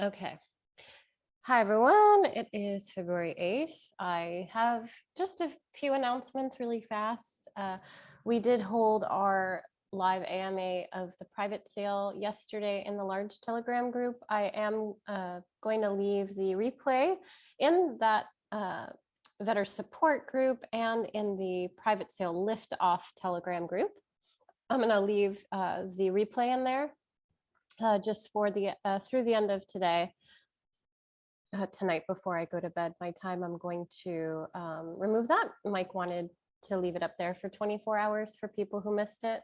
Okay. Hi, everyone. It is February 8th. I have just a few announcements really fast. We did hold our live AMA of the private sale yesterday in the large Telegram group. I am going to leave the replay in that Vetter support group and in the private sale lift off Telegram group. I'm going to leave the replay in there just for the through the end of today. Tonight before I go to bed, my time, I'm going to remove that. Mike wanted to leave it up there for 24 hours for people who missed it,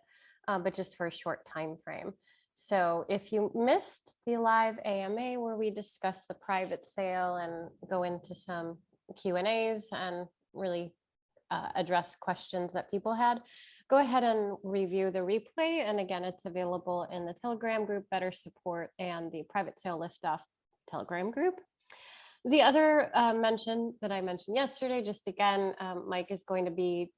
but just for a short time frame. So if you missed the live AMA where we discuss the private sale and go into some Q&As and really address questions that people had, go ahead and review the replay. And again, it's available in the Telegram group, Better Support, and the private sale liftoff Telegram group. The other mention that I mentioned yesterday, just again, Mike is going to be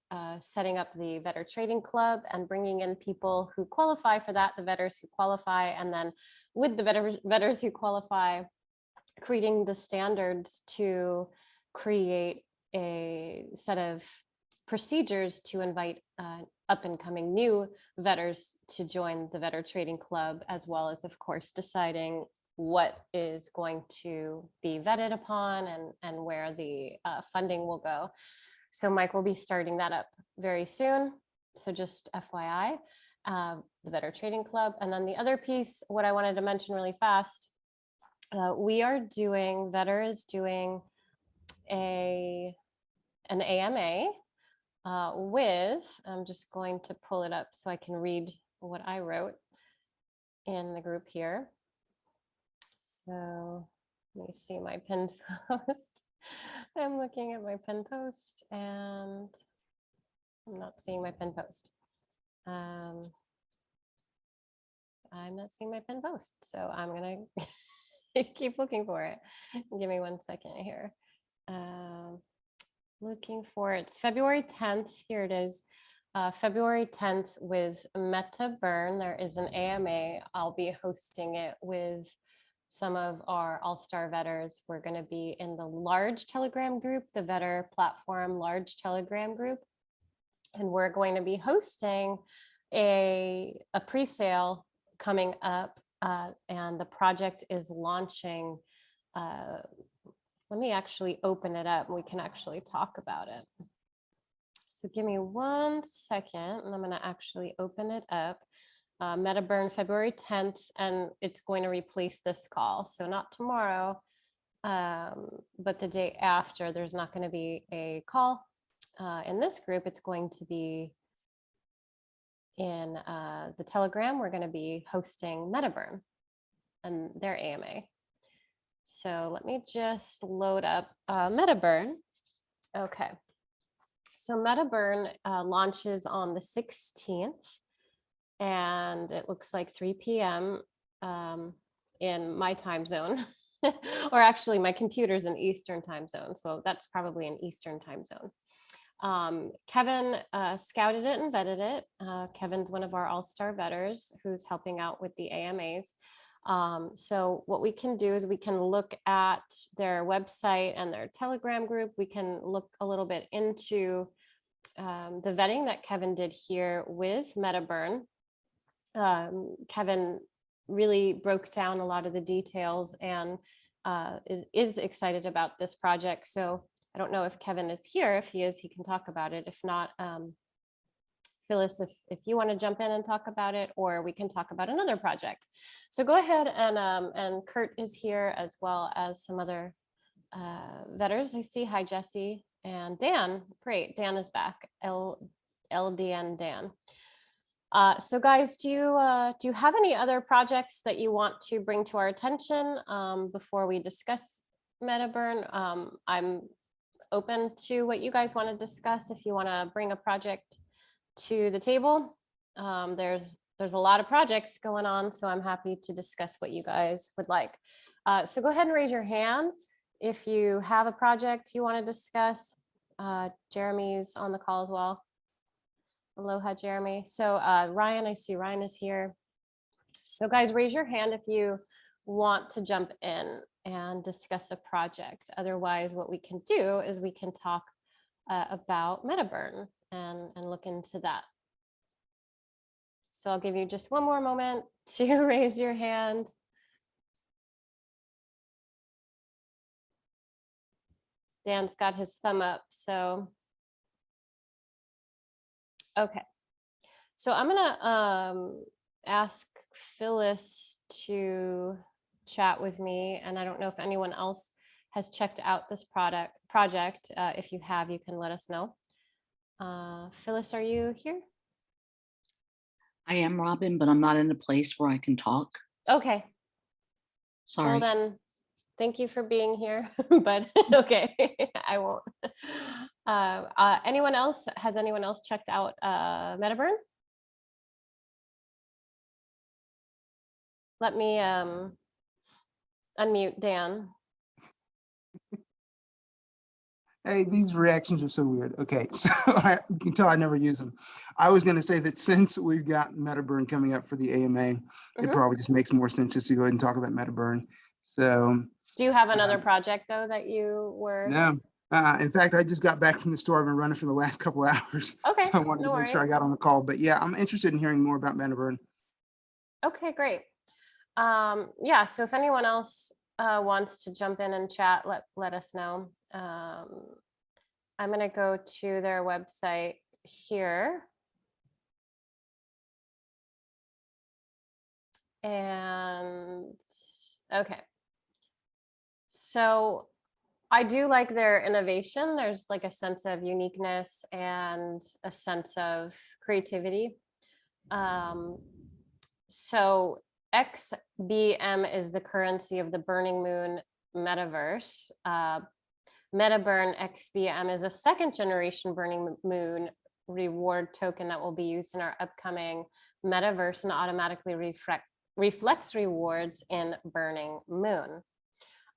setting up the Vetter Trading Club and bringing in people who qualify for that, the vetters who qualify, and then with the vetters who qualify, creating the standards to create a set of procedures to invite up and coming new vetters to join the Vetter Trading Club, as well as, of course, deciding what is going to be vetted upon and where the funding will go. So Mike will be starting that up very soon. So just FYI, the Vetter Trading Club. And then the other piece, what I wanted to mention really fast, Vetter is doing an AMA with, I'm just going to pull it up so I can read what I wrote in the group here. So let me see my pinned post. I'm looking at my pinned post and I'm not seeing my pinned post. I'm not seeing my pinned post, so I'm gonna keep looking for it. Give me 1 second here. Looking for it. It's February 10th. Here it is. February 10th with MetaBurn. There is an AMA. I'll be hosting it with some of our all-star vetters. We're going to be in the large Telegram group, the Vetter platform large Telegram group. And we're going to be hosting a pre-sale coming up, and the project is launching. Let me actually open it up and we can actually talk about it. So give me 1 second and I'm going to actually open it up. MetaBurn February 10th, and it's going to replace this call. So not tomorrow, but the day after, there's not going to be a call in this group. It's going to be in the Telegram. We're going to be hosting MetaBurn and their AMA. So let me just load up MetaBurn. Okay. So MetaBurn launches on the 16th. And it looks like 3 p.m. In my time zone, or actually my computer's in Eastern time zone. So that's probably an Eastern time zone. Kevin scouted it and vetted it. Kevin's one of our all-star vetters who's helping out with the AMAs. So what we can do is we can look at their website and their Telegram group. We can look a little bit into the vetting that Kevin did here with MetaBurn. Kevin really broke down a lot of the details and is excited about this project. So I don't know if Kevin is here. If he is, he can talk about it. If not, Phyllis, if you want to jump in and talk about it, or we can talk about another project. So go ahead, and Kurt is here as well as some other vetters. I see. Hi, Jesse and Dan. Great, Dan is back. LDN Dan. So guys, do you have any other projects that you want to bring to our attention before we discuss MetaBurn? I'm open to what you guys want to discuss. If you want to bring a project to the table, there's a lot of projects going on, so I'm happy to discuss what you guys would like. So go ahead and raise your hand if you have a project you want to discuss. Jeremy's on the call as well. Aloha, Jeremy. So Ryan, I see Ryan is here. So guys, raise your hand if you want to jump in and discuss a project. Otherwise, what we can do is we can talk about MetaBurn and look into that. So I'll give you just one more moment to raise your hand. Dan's got his thumb up, so. Okay, so I'm gonna ask Phyllis to chat with me, and I don't know if anyone else has checked out this project. If you have, you can let us know. Phyllis, are you here? I am, Robin, but I'm not in a place where I can talk. Okay. Sorry. Well then, thank you for being here, but okay, I won't. Anyone else? Has anyone else checked out MetaBurn? Let me unmute Dan. Hey, these reactions are so weird. Okay, so you can tell I never use them. I was going to say that since we've got MetaBurn coming up for the AMA, it probably just makes more sense just to go ahead and talk about MetaBurn. So, do you have another project though that you were? No. In fact, I just got back from the store. I've been running for the last couple of hours. Okay, so I wanted to make sure I got on the call. But yeah, I'm interested in hearing more about MetaBurn. Okay, great. Yeah, so if anyone else wants to jump in and chat, let us know. I'm going to go to their website here. And okay. So I do like their innovation. There's like a sense of uniqueness and a sense of creativity. So XBM is the currency of the Burning Moon metaverse. MetaBurn XBM is a second generation Burning Moon reward token that will be used in our upcoming metaverse and automatically reflects rewards in Burning Moon.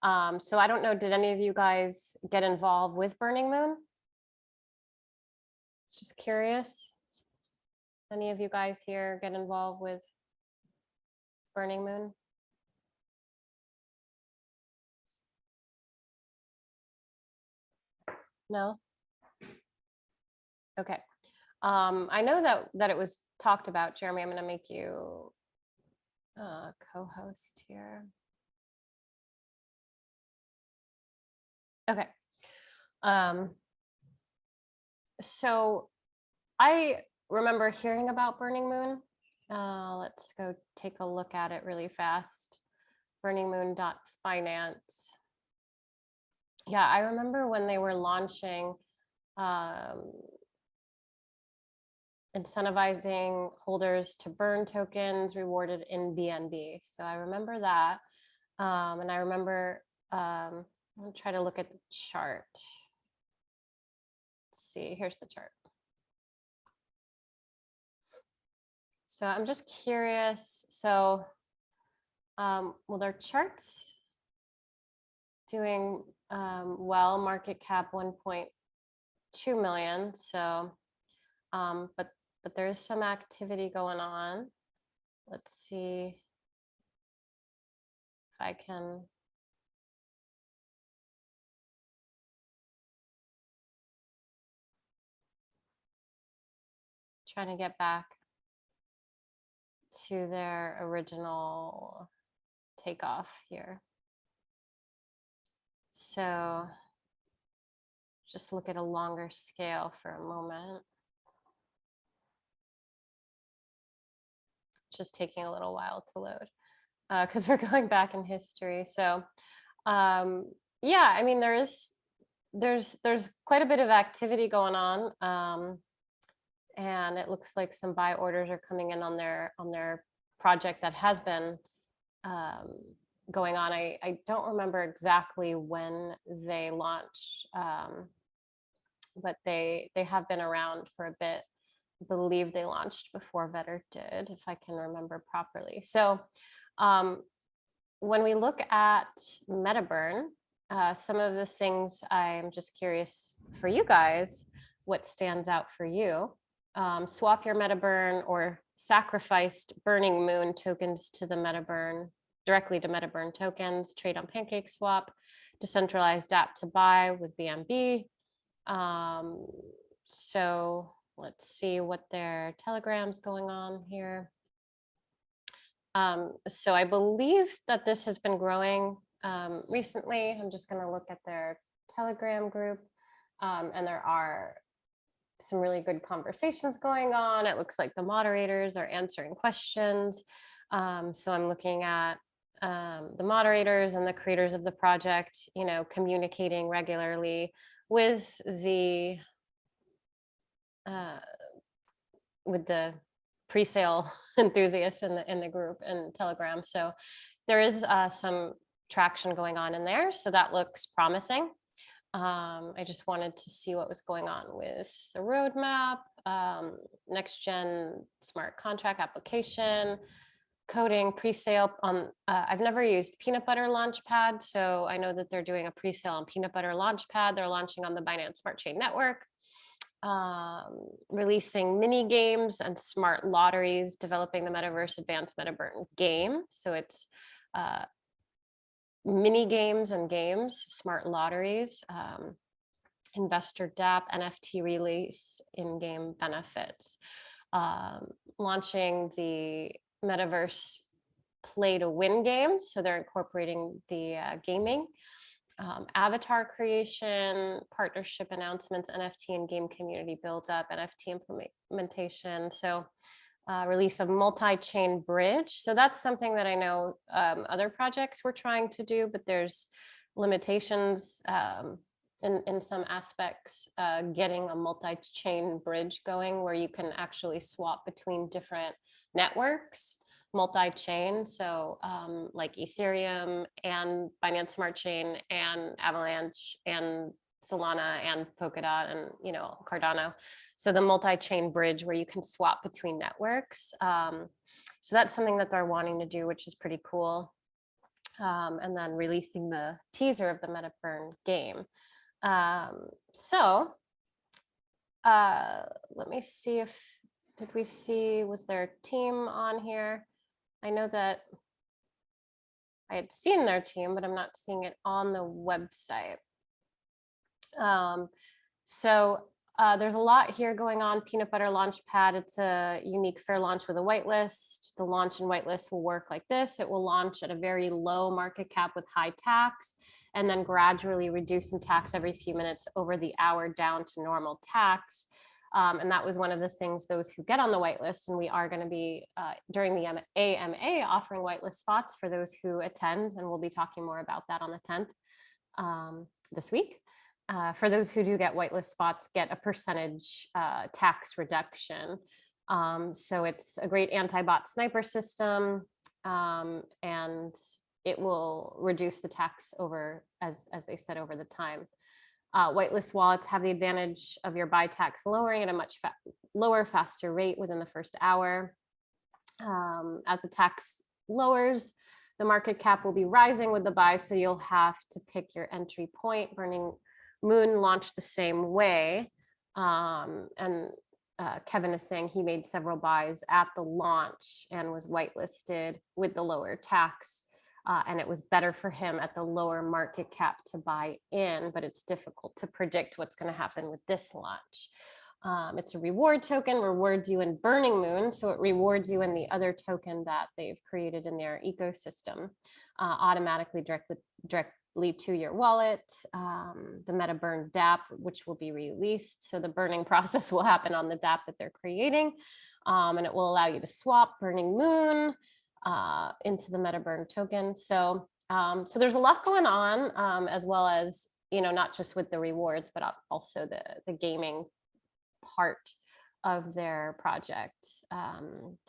So I don't know, did any of you guys get involved with Burning Moon? Just curious. Any of you guys here get involved with Burning Moon? No? Okay. I know that it was talked about. Jeremy, I'm going to make you co-host here. Okay. So I remember hearing about Burning Moon. Let's go take a look at it really fast. burningmoon.finance. Yeah, I remember when they were launching incentivizing holders to burn tokens rewarded in BNB. So I remember that. And I remember, I'm gonna try to look at the chart. Let's see, here's the chart. So I'm just curious. So, well, their charts doing well, market cap 1.2 million. So, but there's some activity going on. Let's see if I can. Trying to get back to their original takeoff here. So just look at a longer scale for a moment. Just taking a little while to load because we're going back in history. So yeah, I mean, there's quite a bit of activity going on. And it looks like some buy orders are coming in on their project that has been going on. I don't remember exactly when they launched, but they have been around for a bit. I believe they launched before Vetter did, if I can remember properly. So when we look at MetaBurn, some of the things I'm just curious for you guys, what stands out for you? Swap your MetaBurn or sacrificed Burning Moon tokens to the MetaBurn directly to MetaBurn tokens, trade on PancakeSwap, decentralized dApp to buy with BNB. So let's see what their Telegram's going on here. So I believe that this has been growing recently. I'm just going to look at their Telegram group, and there are some really good conversations going on. It looks like the moderators are answering questions. So I'm looking at the moderators and the creators of the project, you know, communicating regularly with the pre-sale enthusiasts in the group and Telegram. So there is some traction going on in there. So that looks promising. I just wanted to see what was going on with the roadmap, next gen smart contract application, coding, pre-sale on, I've never used Peanut Butter Launchpad. So I know that they're doing a pre-sale on Peanut Butter Launchpad. They're launching on the Binance Smart Chain Network. Releasing mini games and smart lotteries, developing the Metaverse Advanced MetaBurn game. So it's mini games and games, smart lotteries, investor dApp, NFT release, in-game benefits. Launching the Metaverse play to win games. So they're incorporating the gaming. Avatar creation, partnership announcements, NFT and game community build up, NFT implementation. So release of multi-chain bridge. So that's something that I know other projects were trying to do, but there's limitations in some aspects, getting a multi-chain bridge going where you can actually swap between different networks, multi-chain. So like Ethereum and Binance Smart Chain and Avalanche and Solana and Polkadot and, you know, Cardano. So the multi-chain bridge where you can swap between networks. So that's something that they're wanting to do, which is pretty cool. And then releasing the teaser of the MetaBurn game. Let me see if, did we see, was there a team on here? I know that I had seen their team, but I'm not seeing it on the website. There's a lot here going on. Peanut Butter Launchpad, it's a unique fair launch with a whitelist. The launch and whitelist will work like this. It will launch at a very low market cap with high tax, and then gradually reduce in tax every few minutes over the hour down to normal tax. And that was one of the things those who get on the whitelist, and we are going to be during the AMA offering whitelist spots for those who attend, and we'll be talking more about that on the 10th this week. For those who do get whitelist spots, get a percentage tax reduction. So it's a great anti-bot sniper system, and it will reduce the tax over, as they said, over the time. Whitelist wallets have the advantage of your buy tax lowering at a much lower, faster rate within the first hour. As the tax lowers, the market cap will be rising with the buy, so you'll have to pick your entry point. Burning Moon launched the same way. Kevin is saying he made several buys at the launch and was whitelisted with the lower tax. And it was better for him at the lower market cap to buy in, but it's difficult to predict what's going to happen with this launch. It's a reward token, rewards you in Burning Moon, so it rewards you in the other token that they've created in their ecosystem, automatically directly to your wallet. The MetaBurn dApp, which will be released, so the burning process will happen on the dApp that they're creating, and it will allow you to swap Burning Moon into the MetaBurn token. So there's a lot going on, as well as, you know, not just with the rewards, but also the gaming part of their project.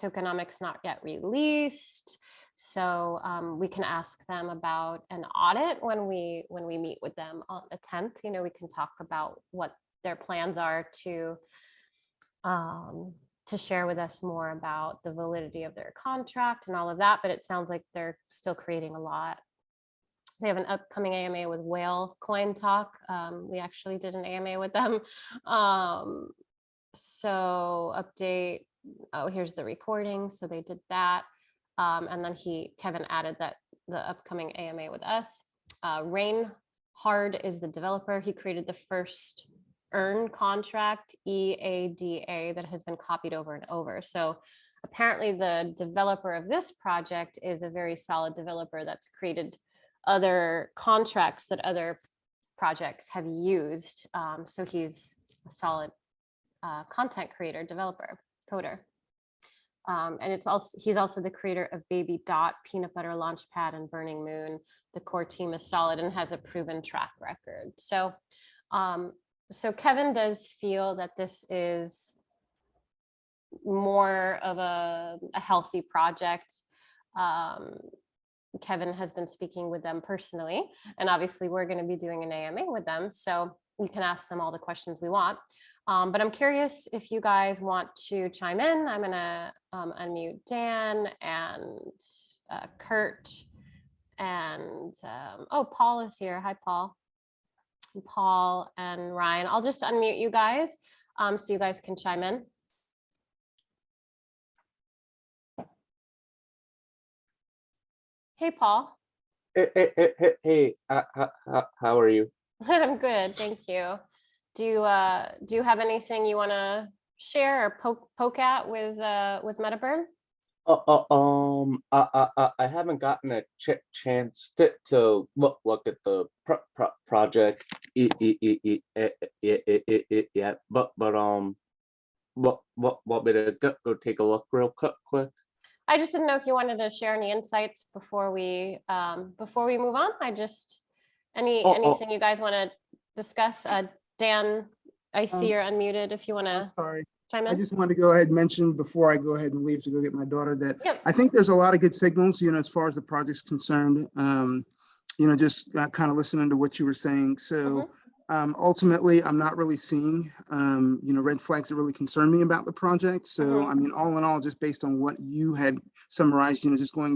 Tokenomics not yet released, so we can ask them about an audit when we meet with them on the 10th. You know, we can talk about what their plans are to share with us more about the validity of their contract and all of that, but it sounds like they're still creating a lot. They have an upcoming AMA with Whale Coin Talk. We actually did an AMA with them. So update, oh, here's the recording. So they did that. And then Kevin added that the upcoming AMA with us. Rain Hard is the developer. He created the first earn contract, EADA, that has been copied over and over. So apparently the developer of this project is a very solid developer that's created other contracts that other projects have used. So he's a solid content creator, developer, coder. And he's also the creator of Baby Dot, Peanut Butter Launchpad, and Burning Moon. The core team is solid and has a proven track record. So, so Kevin does feel that this is more of a healthy project. Kevin has been speaking with them personally, and obviously we're going to be doing an AMA with them, so we can ask them all the questions we want. But I'm curious if you guys want to chime in. I'm going to unmute Dan and Kurt and oh, Paul is here. Hi, Paul. Paul and Ryan. I'll just unmute you guys so you guys can chime in. Hey, Paul. Hey, how are you? I'm good, thank you. Do you have anything you want to share or poke at with MetaBurn? I haven't gotten a chance to look at the project yet, but what want me to go take a look real quick? I just didn't know if you wanted to share any insights before we move on. Anything you guys want to discuss? Dan, I see you're unmuted. If you want to Sorry. chime I in. just want to go ahead and mention before I go ahead and leave to go get my daughter that Yep. I think there's a lot of good signals, as far as the project's concerned, just kind of listening to what you were saying. So ultimately, I'm not really seeing, red flags that really concern me about the project. So, I mean, all in all, just based on what you had summarized,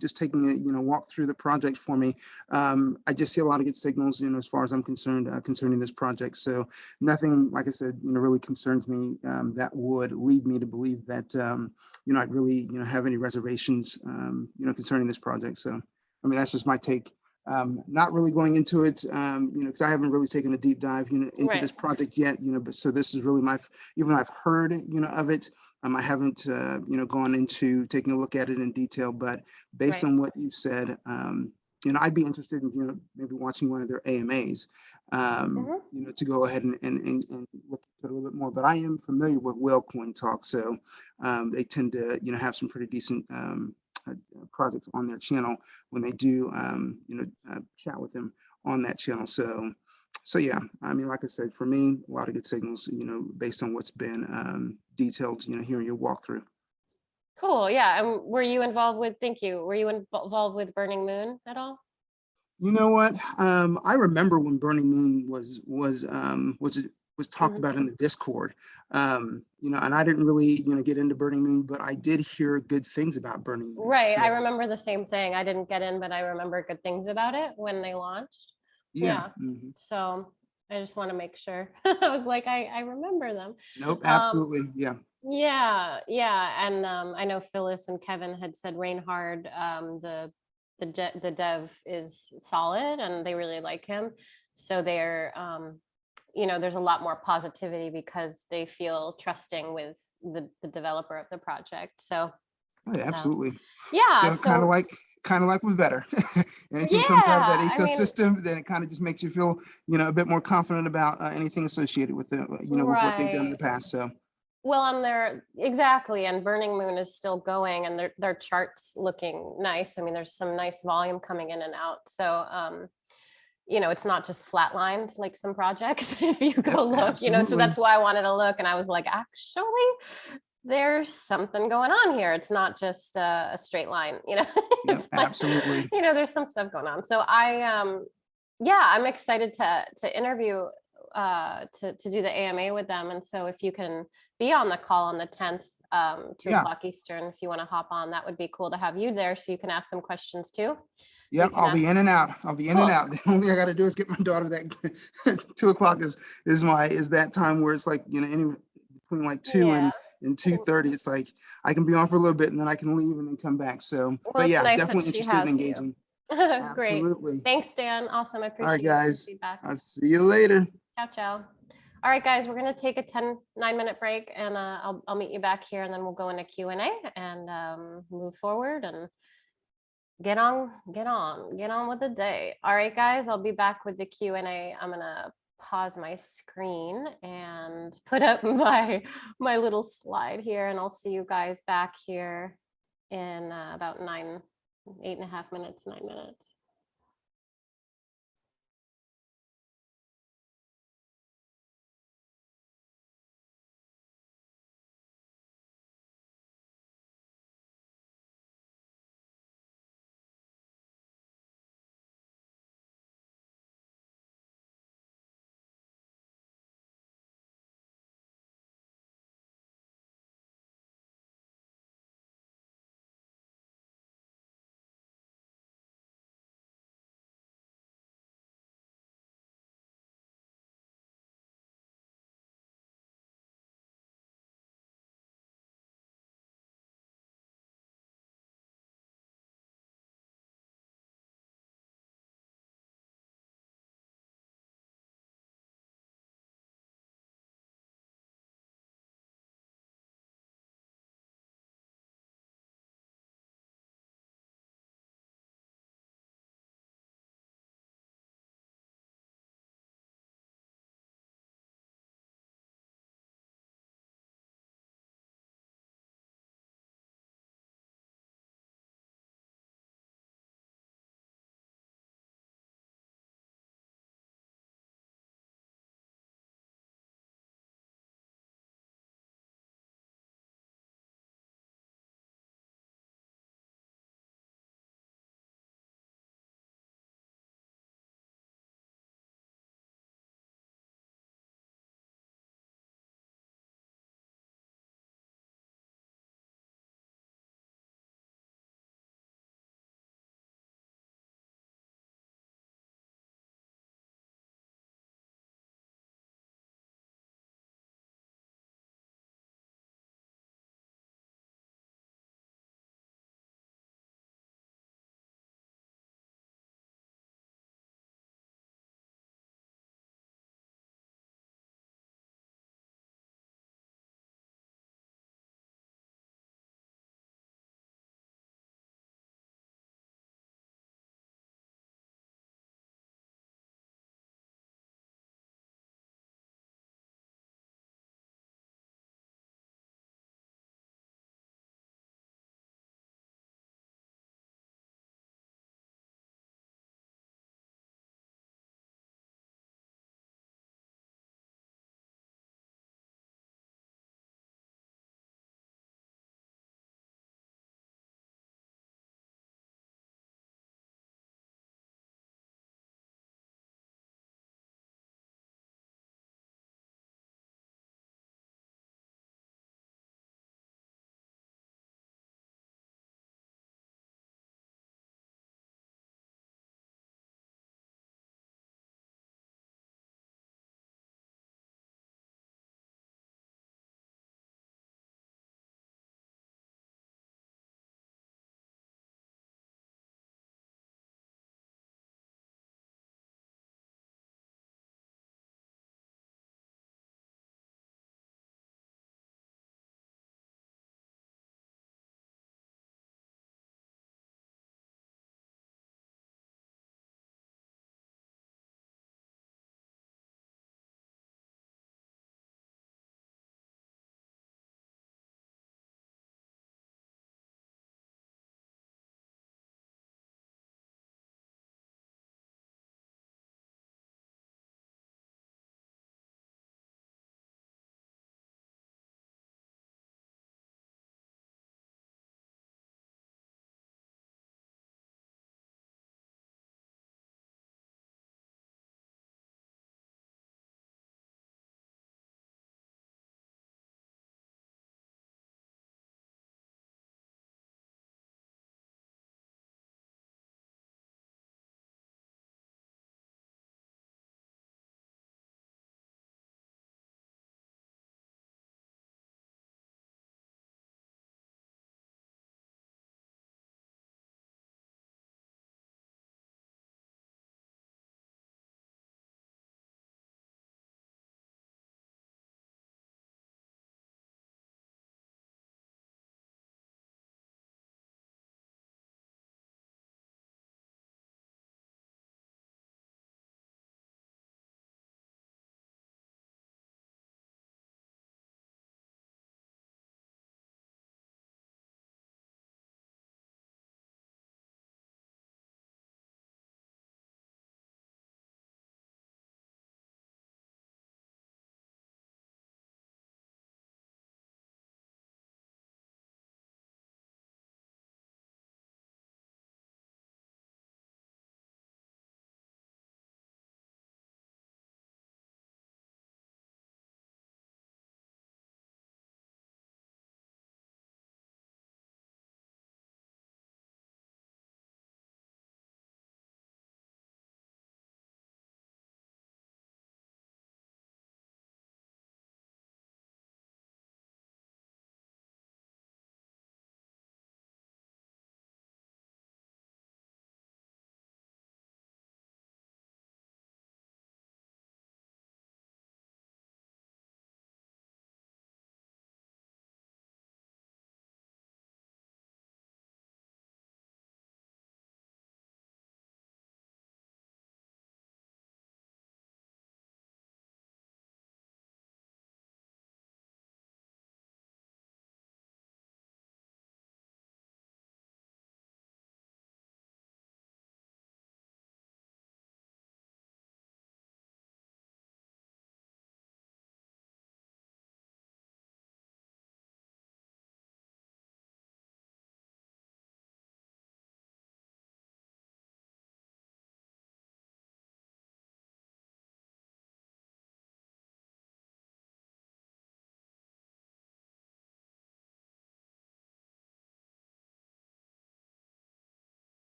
just taking a, walk through the project for me, I just see a lot of good signals, as far as I'm concerned, concerning this project. So nothing, like I said, really concerns me that would lead me to believe that, I'd really, have any reservations, concerning this project. So, I mean, that's just my take. Not really going into it, because I haven't really taken a deep dive, into this project yet, but so this is really even though I've heard, of it, I haven't, gone into taking a look at it in detail, but based on what you've said, I'd be interested in, maybe watching one of their AMAs, to go ahead and look at it a little bit more, but I am familiar with Whalecoin Talk, so they tend to, have some pretty decent, projects on their channel when they do chat with them on that channel. So yeah, I mean, like I said, for me, a lot of good signals, based on what's been detailed, here in your walkthrough. Cool. Yeah. And were you involved with? Thank you. Were you involved with Burning Moon at all? You know what? I remember when Burning Moon was talked about in the Discord, and I didn't really, get into Burning Moon, but I did hear good things about Burning Moon. Right. So, I remember the same thing. I didn't get in, but I remember good things about it when they launched. yeah. So I just want to make sure. I was like, I remember them. Nope, absolutely. Yeah. Yeah. And I know Phyllis and Kevin had said Rain Hard, the dev is solid and they really like him. So they're, there's a lot more positivity because they feel trusting with the developer of the project. So Oh, yeah, absolutely. yeah. So kind of like with Better. Anything comes out of that ecosystem, then it kind of just makes you feel, a bit more confident about anything associated with the, with what they've done in the past. So. Well, exactly, and Burning Moon is still going, and their charts looking nice. I mean, there's some nice volume coming in and out. So, it's not just flatlined like some projects. If you go look, absolutely. So that's why I wanted to look, and I was like, actually, there's something going on here. It's not just a straight line, Yep, absolutely. There's some stuff going on. So I'm excited to interview, to do the AMA with them. And so if you can be on the call on the 10th, 2:00 Eastern, if you want to hop on, that would be cool to have you there so you can ask some questions too. Yep, I'll be in and out. The only thing I got to do is get my daughter. That 2:00 is that time where it's like, any between like 2 Yeah. and 2:30. It's like I can be on for a little bit and then I can leave and then come back. So, Well, but it's yeah, nice that definitely she interested in has you. engaging. Great. Absolutely. Thanks, Dan. Awesome. I All right, appreciate your guys. feedback. I'll see you later. Ciao, ciao. All right, guys, we're going to take a 9-minute break and I'll meet you back here and then we'll go into Q&A and move forward and get on with the day. All right, guys, I'll be back with the Q&A. I'm going to pause my screen and put up my little slide here and I'll see you guys back here in about 8.5 minutes, 9 minutes.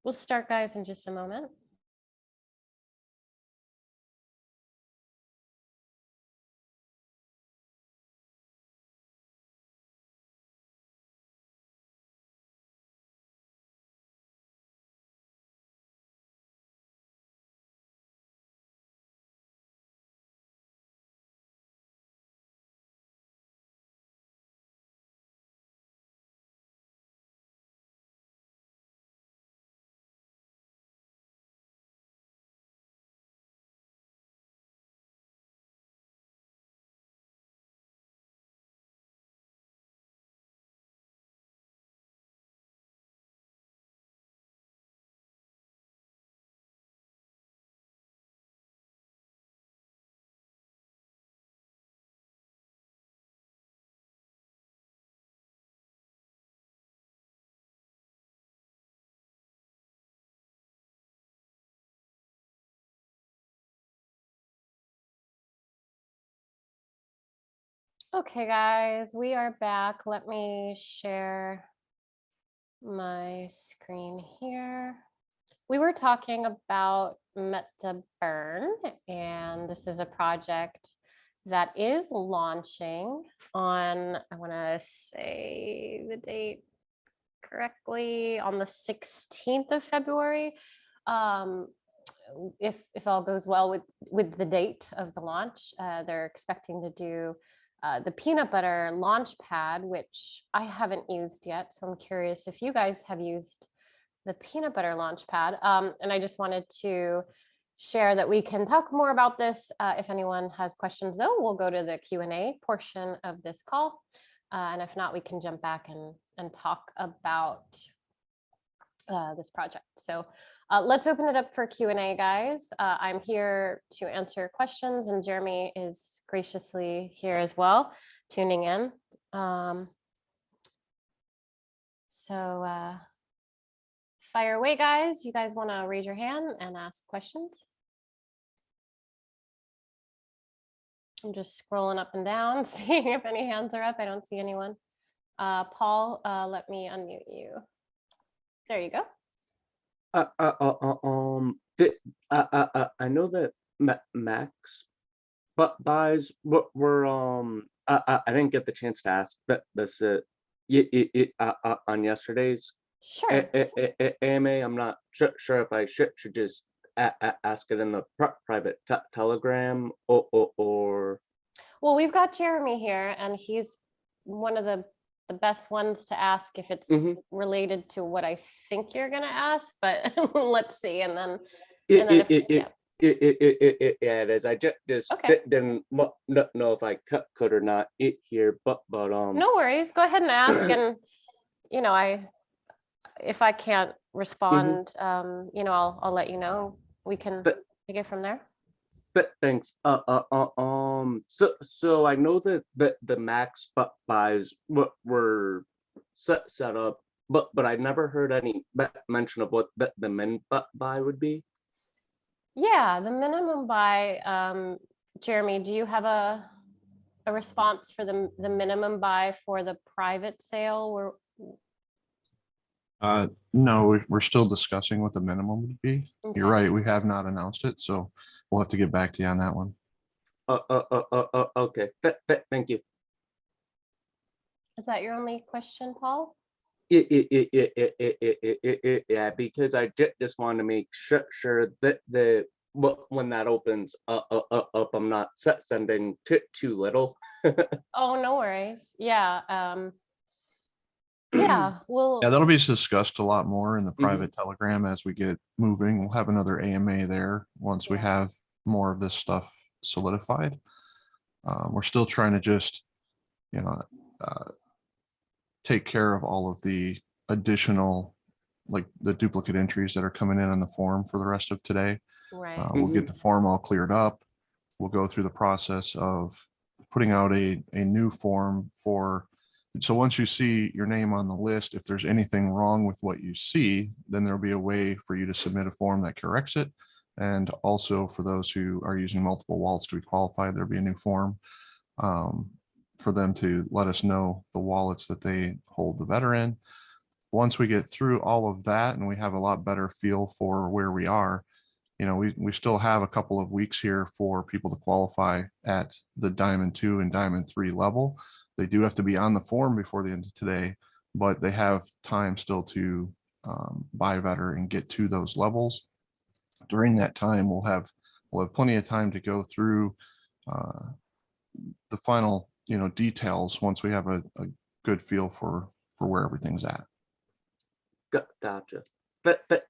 We'll start, guys, in just a moment. Okay, guys, we are back. Let me share my screen here. We were talking about MetaBurn, and this is a project that is launching on, I want to say the date correctly, on the 16th of February. If all goes well with the date of the launch, they're expecting to do the peanut butter launch pad, which I haven't used yet. So I'm curious if you guys have used the peanut butter launch pad. And I just wanted to share that we can talk more about this. If anyone has questions, though, we'll go to the Q&A portion of this call. And if not, we can jump back and talk about this project. So let's open it up for Q&A, guys. I'm here to answer questions, and Jeremy is graciously here as well, tuning in. So fire away, guys. You guys want to raise your hand and ask questions? I'm just scrolling up and down, seeing if any hands are up. I don't see anyone. Paul, let me unmute you. There you go. I know that Max buys were I didn't get the chance to ask that this on yesterday's Sure. AMA. I'm not sure if I should just ask it in the private telegram or Well, we've got Jeremy here, and he's one of the best ones to ask if it's related to what I think you're going to ask, but let's see. And then, yeah, it is. I just Okay. didn't know if I could or not here, but No worries. Go ahead and ask. And, you know, if I can't respond, you know, I'll let you know. We can take it from there. But thanks. So I know that the max buys were set up, but I never heard any mention of what the min buy would be. Yeah, the minimum buy. Jeremy, do you have a response for the minimum buy for the private sale? No, we're still discussing what the minimum would be. Okay. You're right, we have not announced it, so we'll have to get back to you on that one. Okay. Thank you. Is that your only question, Paul? Yeah, because I just want to make sure that when that opens up, I'm not sending too little. Oh, no worries. Yeah. Yeah, well, Yeah, that'll be discussed a lot more in the private telegram as we get moving. We'll have another AMA there once we have more of this stuff solidified. We're still trying to just, you know, take care of all of the additional, like the duplicate entries that are coming in on the form for the rest of today. right. We'll get the form all cleared up. We'll go through the process of putting out a new form for. So once you see your name on the list, if there's anything wrong with what you see, then there'll be a way for you to submit a form that corrects it. And also for those who are using multiple wallets to be qualified, there'll be a new form for them to let us know the wallets that they hold the veteran. once we get through all of that and we have a lot better feel for where we are, we still have a couple of weeks here for people to qualify at the Diamond 2 and Diamond 3 level. They do have to be on the form before the end of today, but they have time still to buy Vetter and get to those levels. During that time, we'll have plenty of time to go through the final, details once we have a good feel for where everything's at. Gotcha.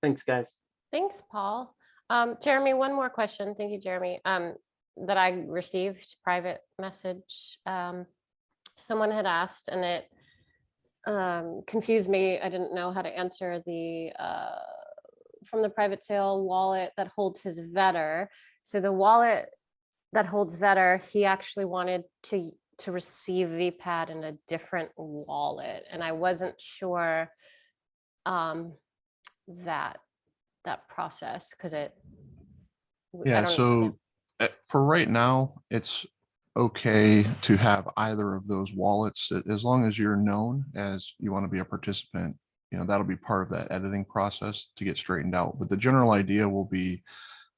Thanks, guys. Thanks, Paul. Jeremy, one more question. Thank you, Jeremy. That I received private message. Someone had asked, and it confused me. I didn't know how to answer the from the private sale wallet that holds his Vetter. So the wallet that holds Vetter, he actually wanted to receive VPAD in a different wallet, and I wasn't sure that process because it. Yeah, so for right now, it's okay to have either of those wallets as long as you're known as you want to be a participant. That'll be part of that editing process to get straightened out. But the general idea will be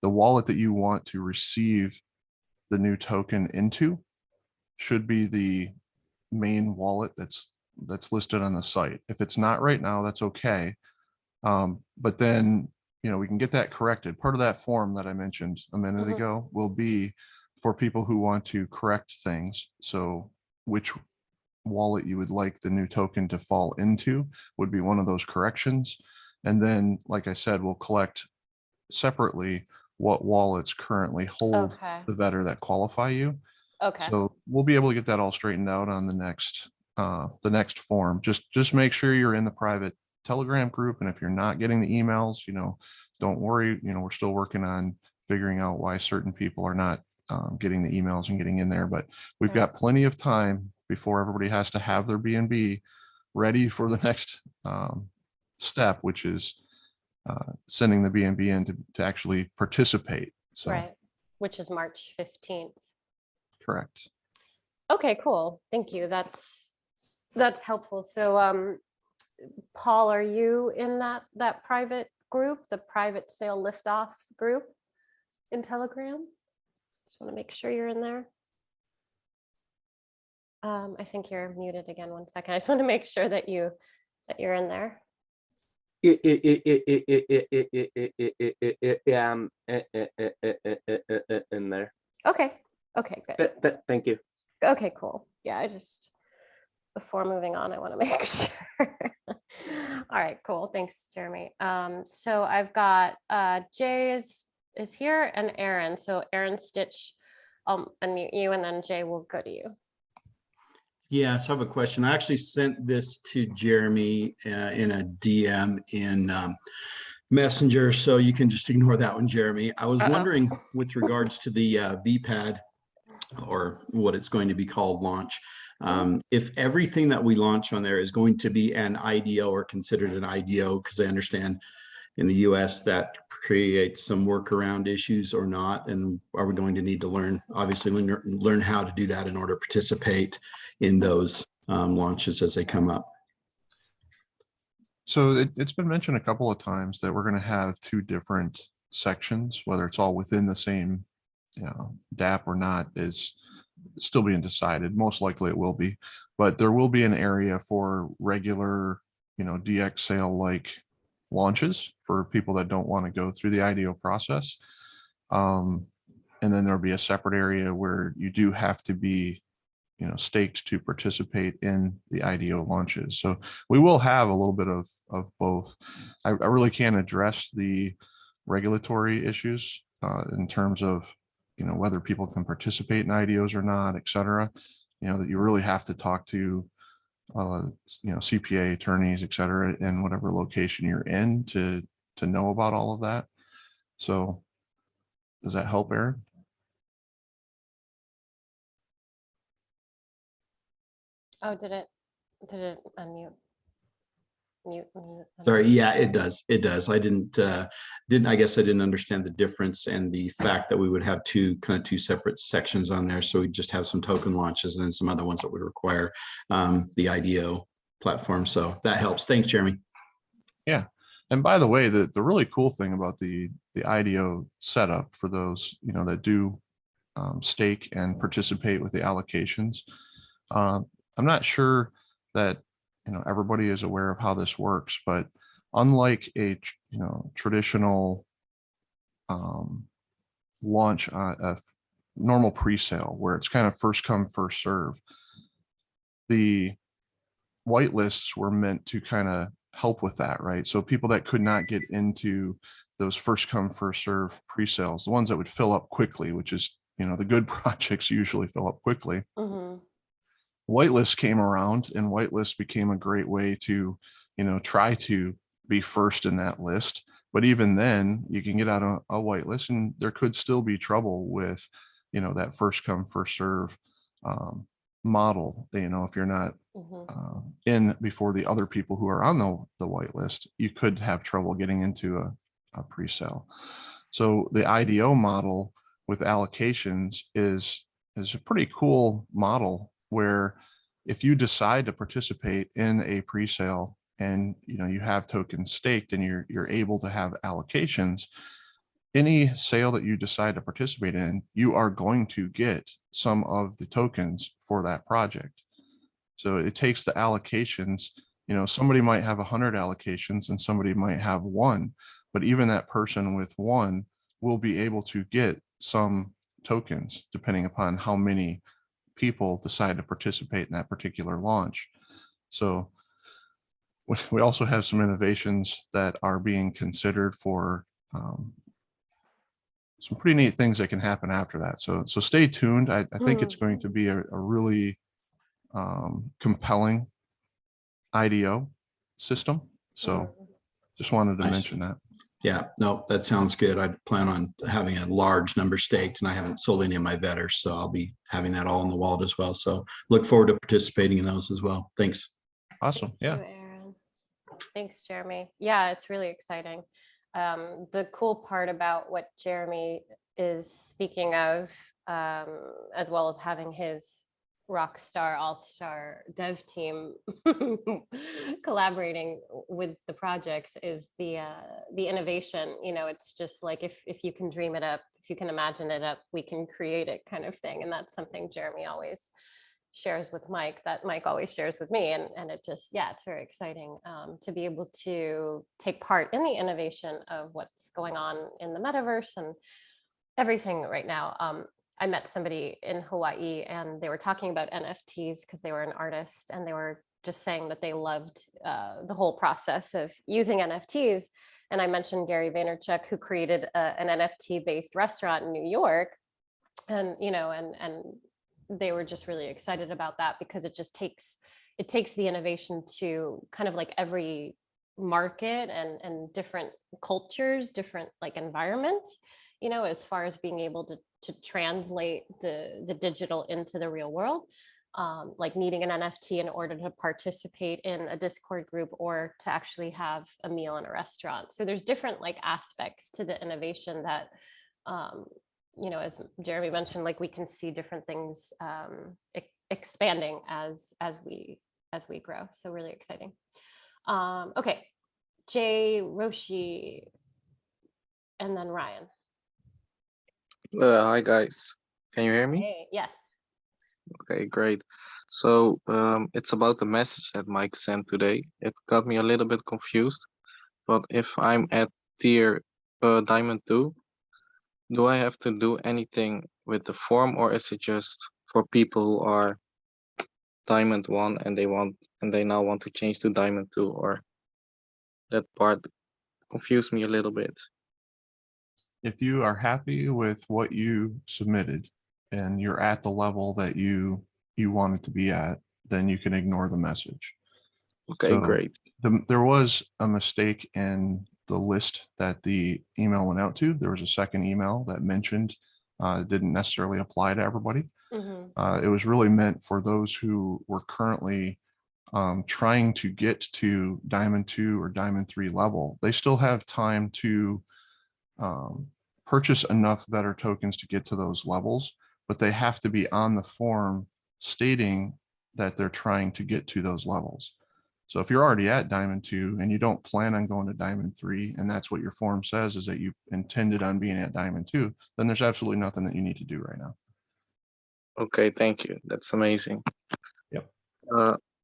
the wallet that you want to receive the new token into should be the main wallet that's listed on the site. If it's not right now, that's okay. But then, we can get that corrected. Part of that form that I mentioned a minute ago will be for people who want to correct things. So which wallet you would like the new token to fall into would be one of those corrections. And then, like I said, we'll collect separately what wallets currently hold the Vetter that qualify you. Okay. So we'll be able to get that all straightened out on the next form. Just make sure you're in the private Telegram group. And if you're not getting the emails, don't worry. We're still working on figuring out why certain people are not getting the emails and getting in there. But we've got plenty of time before everybody has to have their BNB ready for the next step, which is sending the BNB in to actually participate. So, right, which is March 15th. Correct. Okay, cool. Thank you. That's helpful. So, Paul, are you in that private group, the private sale liftoff group in Telegram? Just want to make sure you're in there. I think you're muted again. 1 second. I just want to make sure that you're in there. Yeah, I'm in there. Okay. Okay, good. Thank you. Okay, cool. Yeah, before moving on, I want to make sure. All right, cool. Thanks, Jeremy. So I've got Jay is here and Aaron. So Aaron Stitch, I'll unmute you and then Jay will go to you. Yeah, so I have a question. I actually sent this to Jeremy in a DM in Messenger, so you can just ignore that one, Jeremy. I was wondering with regards to the VPAD, or what it's going to be called, launch, if everything that we launch on there is going to be an IDO or considered an IDO, because I understand in the US that creates some workaround issues or not, and are we going to need to learn how to do that in order to participate in those launches as they come up? So it's been mentioned a couple of times that we're going to have two different sections, whether it's all within the same dApp or not is still being decided. Most likely it will be, but there will be an area for regular, DX sale like launches for people that don't want to go through the IDO process. And then there'll be a separate area where you do have to be, staked to participate in the IDO launches. So we will have a little bit of both. I really can't address the regulatory issues in terms of, whether people can participate in IDOs or not, et cetera, that you really have to talk to, CPA attorneys, et cetera, in whatever location you're in to know about all of that. So does that help, Aaron? Oh, did it unmute? Mute. Sorry, yeah, it does. I I guess I didn't understand the difference and the fact that we would have two separate sections on there. So we just have some token launches and then some other ones that would require the IDO platform. So that helps. Thanks, Jeremy. Yeah. And by the way, the really cool thing about the IDO setup for those, that do stake and participate with the allocations, I'm not sure that, everybody is aware of how this works, but unlike a, traditional launch, normal pre-sale where it's kind of first come, first serve, the whitelists were meant to kind of help with that, right? So people that could not get into those first come, first serve pre-sales, the ones that would fill up quickly, which is, the good projects usually fill up quickly. Mhm. Whitelist came around, and whitelist became a great way to, try to be first in that list. But even then, you can get out a whitelist, and there could still be trouble with, that first come, first serve model. If you're not Mhm. in before the other people who are on the whitelist, you could have trouble getting into a pre-sale. So the IDO model with allocations is a pretty cool model where if you decide to participate in a pre-sale and you have tokens staked and you're able to have allocations, any sale that you decide to participate in, you are going to get some of the tokens for that project. So it takes the allocations, somebody might have 100 allocations and somebody might have one, but even that person with one will be able to get some tokens depending upon how many people decide to participate in that particular launch. So we also have some innovations that are being considered for some pretty neat things that can happen after that. So stay tuned. I think it's going to be a really compelling IDO system. So just wanted to Nice. mention that. Yeah, no, that sounds good. I plan on having a large number staked, and I haven't sold any of my vetters, so I'll be having that all in the wallet as well. So look forward to participating in those as well. Thanks. Awesome. Yeah. Thank you, Aaron. Thanks, Jeremy. Yeah, it's really exciting. The cool part about what Jeremy is speaking of, as well as having his rockstar all-star dev team collaborating with the projects, is the innovation. It's just like if you can dream it up, if you can imagine it up, we can create it kind of thing. And that's something Jeremy always shares with Mike, that Mike always shares with me. And it just, yeah, it's very exciting to be able to take part in the innovation of what's going on in the metaverse and everything right now. I met somebody in Hawaii and they were talking about NFTs because they were an artist, and they were just saying that they loved the whole process of using NFTs. And I mentioned Gary Vaynerchuk, who created an NFT based restaurant in New York. And, and they were just really excited about that because it takes the innovation to kind of like every market and different cultures, different like environments, as far as being able to translate the digital into the real world, like needing an NFT in order to participate in a Discord group or to actually have a meal in a restaurant. So there's different like aspects to the innovation that, as Jeremy mentioned, like we can see different things expanding as we grow. So really exciting. Okay, Jay, Roshi, and then Ryan. Hi guys, can you hear me? Hey, yes. Okay, great. So it's about the message that Mike sent today. It got me a little bit confused, but if I'm at tier Diamond 2, do I have to do anything with the form, or is it just for people who are Diamond 1 and they now want to change to Diamond 2, or that part confused me a little bit. If you are happy with what you submitted and you're at the level that you wanted to be at, then you can ignore the message. Okay, So great. there was a mistake in the list that the email went out to. There was a second email that mentioned didn't necessarily apply to everybody. It was really meant for those who were currently trying to get to Diamond 2 or Diamond 3 level. They still have time to purchase enough Vetter tokens to get to those levels, but they have to be on the form stating that they're trying to get to those levels. So if you're already at Diamond 2 and you don't plan on going to Diamond 3, and that's what your form says is that you intended on being at Diamond 2, then there's absolutely nothing that you need to do right now. Okay, thank you. That's amazing. Yep.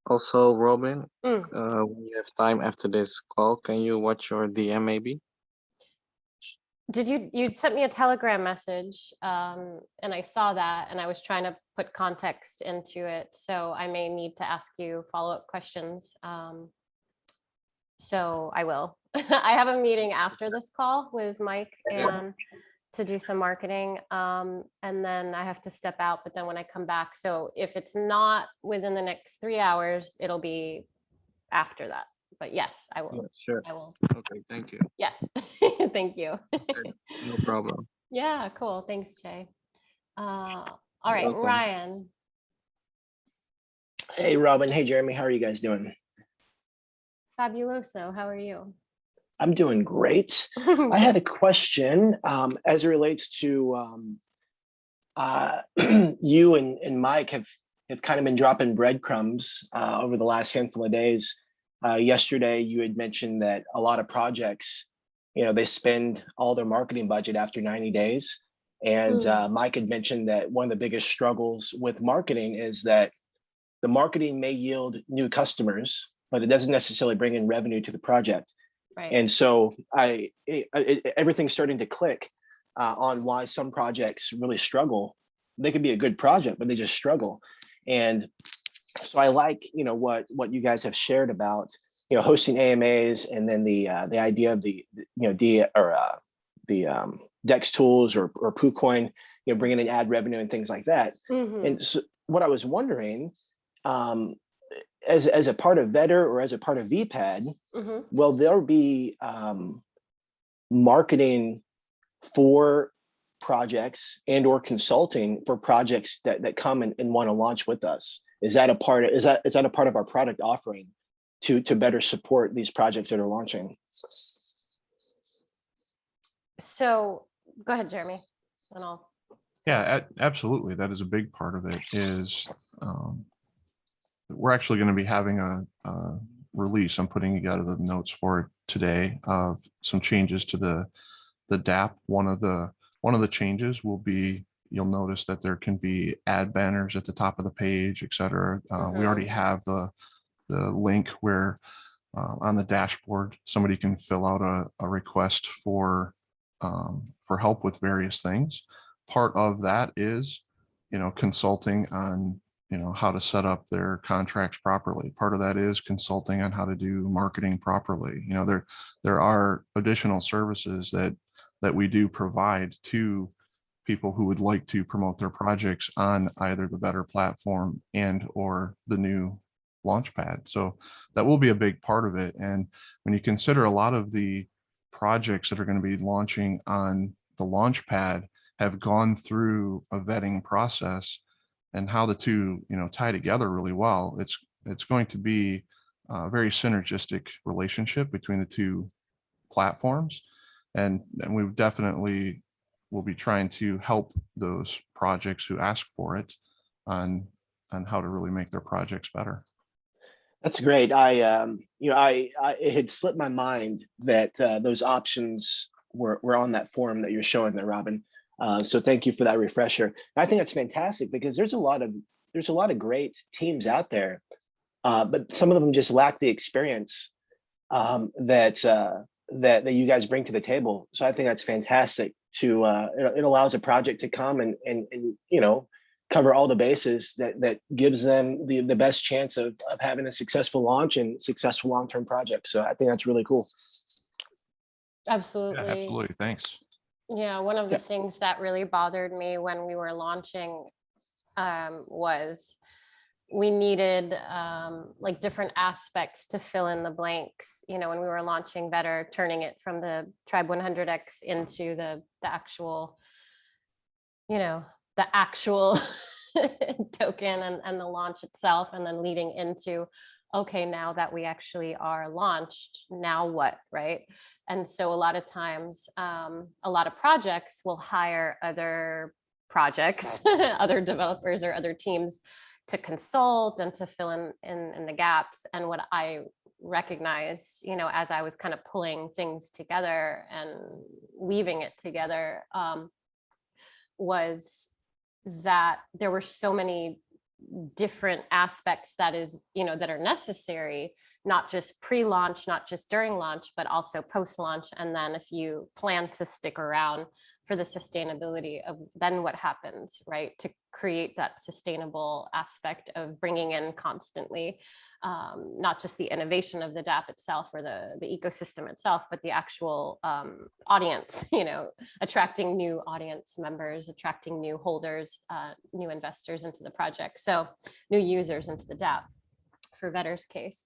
Also, Robin, Mm. when you have time after this call, can you watch your DM maybe? Did you sent me a Telegram message, and I saw that, and I was trying to put context into it, so I may need to ask you follow-up questions. So I will. I have a meeting after this call with Mike and to do some marketing, and then I have to step out, but then when I come back, so if it's not within the next 3 hours, it'll be after that. But yes, I Yeah, will. sure. I will. Okay, thank you. Yes. Thank you. No problem. Yeah, cool. Thanks, Jay. All You're right, welcome. Ryan. Hey, Robin. Hey, Jeremy. How are you guys doing? Fabuloso. How are you? I'm doing great. I had a question as it relates to you and Mike have kind of been dropping breadcrumbs over the last handful of days. Yesterday, you had mentioned that a lot of projects, they spend all their marketing budget after 90 days. And Mike had mentioned that one of the biggest struggles with marketing is that the marketing may yield new customers, but it doesn't necessarily bring in revenue to the project. Right. And so everything's starting to click on why some projects really struggle. They could be a good project, but they just struggle. And so I like, what you guys have shared about, hosting AMAs, and then the idea of the Dex tools or PooCoin, bringing in ad revenue and things like that. Mhm. And so what I was wondering, as a part of Vetter or as a part of VPAD, Mhm. will there be marketing for projects and or consulting for projects that come and want to launch with us? Is that a part of our product offering to better support these projects that are launching? So go ahead, Jeremy, and I'll. Yeah, absolutely. That is a big part of it is we're actually going to be having a release. I'm putting together the notes for it today of some changes to the dApp. One of the changes will be, you'll notice that there can be ad banners at the top of the page, et cetera. We already have the link where on the dashboard, somebody can fill out a request for help with various things. Part of that is, consulting on, how to set up their contracts properly. Part of that is consulting on how to do marketing properly. There are additional services that we do provide to people who would like to promote their projects on either the Vetter platform and or the new Launchpad. So that will be a big part of it. And when you consider a lot of the projects that are going to be launching on the Launchpad have gone through a vetting process, and how the two, tie together really well, it's going to be a very synergistic relationship between the two platforms. And we definitely will be trying to help those projects who ask for it on how to really make their projects better. That's great. It had slipped my mind that those options were on that form that you're showing there, Robin. So thank you for that refresher. I think that's fantastic because there's a lot of great teams out there, but some of them just lack the experience that you guys bring to the table. So I think that's fantastic. It allows a project to come and cover all the bases that gives them the best chance of having a successful launch and successful long-term project. So I think that's really cool. Absolutely. Yeah, absolutely. Thanks. Yeah, one of the things that really bothered me when we were launching was we needed like different aspects to fill in the blanks. When we were launching Vetter, turning it from the Tribe 100X into the actual, the actual token and the launch itself, and then leading into, okay, now that we actually are launched, now what, right? And so a lot of times, a lot of projects will hire other projects, other developers or other teams to consult and to fill in the gaps. And what I recognized, as I was kind of pulling things together and weaving it together, was that there were so many different aspects that are necessary, not just pre-launch, not just during launch, but also post-launch. And then if you plan to stick around for the sustainability of then what happens, right? To create that sustainable aspect of bringing in constantly, not just the innovation of the dApp itself or the ecosystem itself, but the actual audience, attracting new audience members, attracting new holders, new investors into the project. So new users into the dApp for Vetter's case.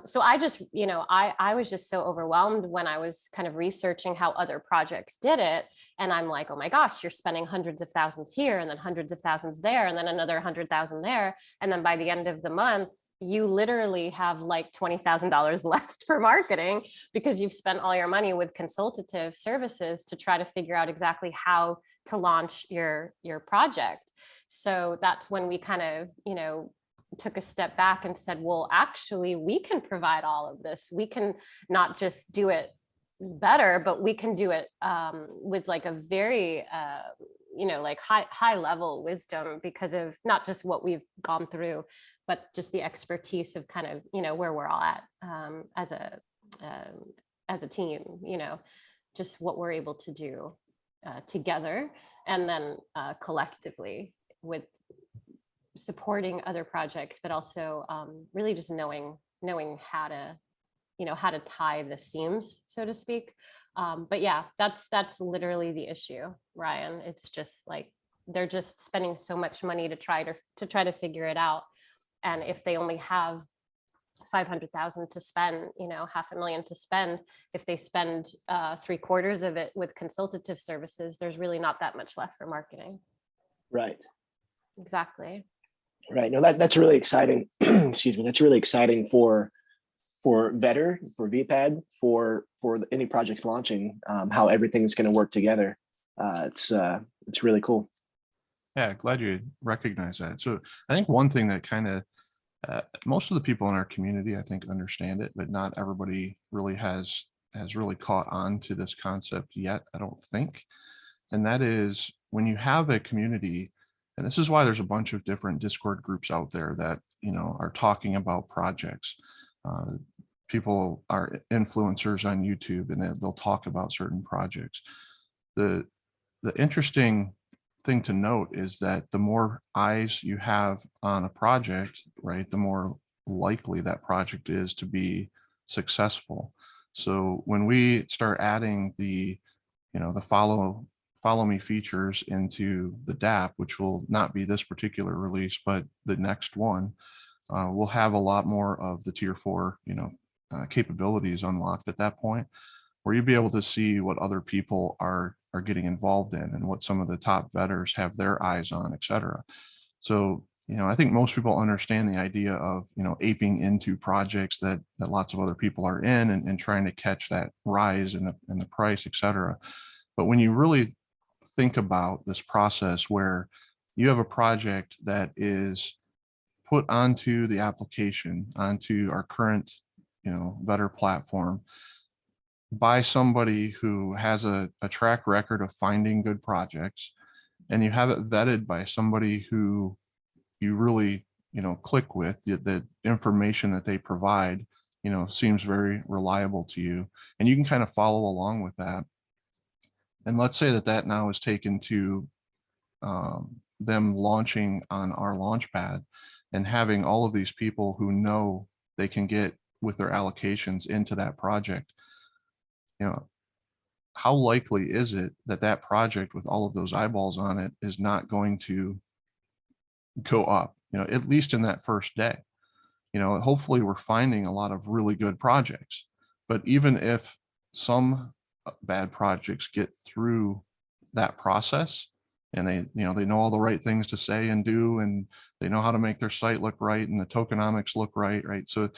So I just, I was just so overwhelmed when I was kind of researching how other projects did it. And I'm like, oh my gosh, you're spending hundreds of thousands here and then hundreds of thousands there and then another 100,000 there. And then by the end of the month, you literally have like $20,000 left for marketing because you've spent all your money with consultative services to try to figure out exactly how to launch your project. So that's when we kind of, took a step back and said, well, actually, we can provide all of this. We can not just do it better, but we can do it with like a very, like high level wisdom because of not just what we've gone through, but just the expertise of kind of, where we're all at as a team, just what we're able to do together and then collectively with supporting other projects, but also really just knowing how to tie the seams, so to speak. But yeah, that's literally the issue, Ryan. It's just like they're just spending so much money to try to figure it out, and if they only have 500,000 to spend, $500,000 to spend, if they spend 3/4 of it with consultative services, there's really not that much left for marketing. Right. Exactly. Right. No, that's really exciting. Excuse me. That's really exciting for Vetter, for VPAD, for any projects launching, how everything's going to work together. It's really cool. Yeah, glad you recognize that. So I think one thing that kind of most of the people in our community, I think, understand it, but not everybody really has really caught on to this concept yet, I don't think. And that is when you have a community, and this is why there's a bunch of different Discord groups out there that, are talking about projects. People are influencers on YouTube and they'll talk about certain projects. The interesting thing to note is that the more eyes you have on a project, right, the more likely that project is to be successful. So when we start adding the follow me features into the dApp, which will not be this particular release, but the next one, we'll have a lot more of the tier 4, capabilities unlocked at that point, where you'll be able to see what other people are getting involved in and what some of the top vetters have their eyes on, et cetera. So, I think most people understand the idea of, aping into projects that lots of other people are in and trying to catch that rise in the price, et cetera. But when you really think about this process where you have a project that is put onto the application, onto our current, Vetter platform by somebody who has a track record of finding good projects, and you have it vetted by somebody who you really, click with, the information that they provide, seems very reliable to you, and you can kind of follow along with that. And let's say that now is taken to them launching on our launchpad and having all of these people who know they can get with their allocations into that project. How likely is it that that project with all of those eyeballs on it is not going to go up, at least in that first day? Hopefully we're finding a lot of really good projects, but even if some bad projects get through that process and they know all the right things to say and do, and they know how to make their site look right and the tokenomics look right. So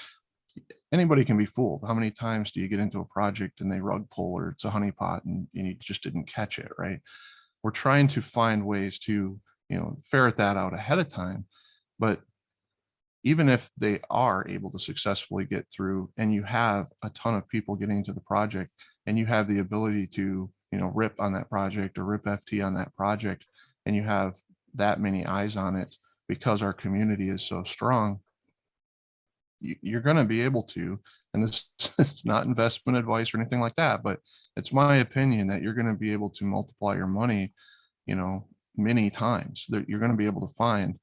anybody can be fooled. How many times do you get into a project and they rug pull or it's a honeypot and you just didn't catch it, right? We're trying to find ways to, ferret that out ahead of time. But even if they are able to successfully get through, and you have a ton of people getting into the project, and you have the ability to, rip on that project or rip FT on that project, and you have that many eyes on it because our community is so strong, you're going to be able to, and this is not investment advice or anything like that, but it's my opinion that you're going to be able to multiply your money, many times. That you're going to be able to find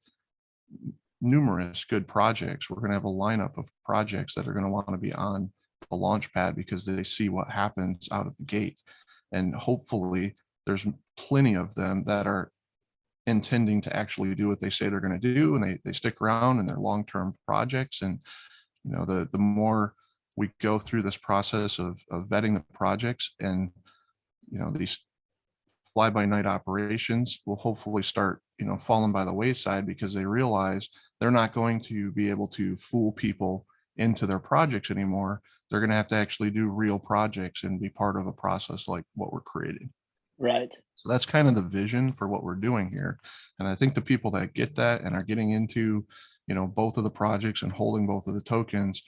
numerous good projects. We're going to have a lineup of projects that are going to want to be on the launch pad because they see what happens out of the gate. And hopefully there's plenty of them that are intending to actually do what they say they're going to do, and they stick around in their long-term projects. And the more we go through this process of vetting the projects, and these fly-by-night operations will hopefully start falling by the wayside, because they realize they're not going to be able to fool people into their projects anymore. They're going to have to actually do real projects and be part of a process like what we're creating. Right. So that's kind of the vision for what we're doing here. And I think the people that get that and are getting into, both of the projects and holding both of the tokens,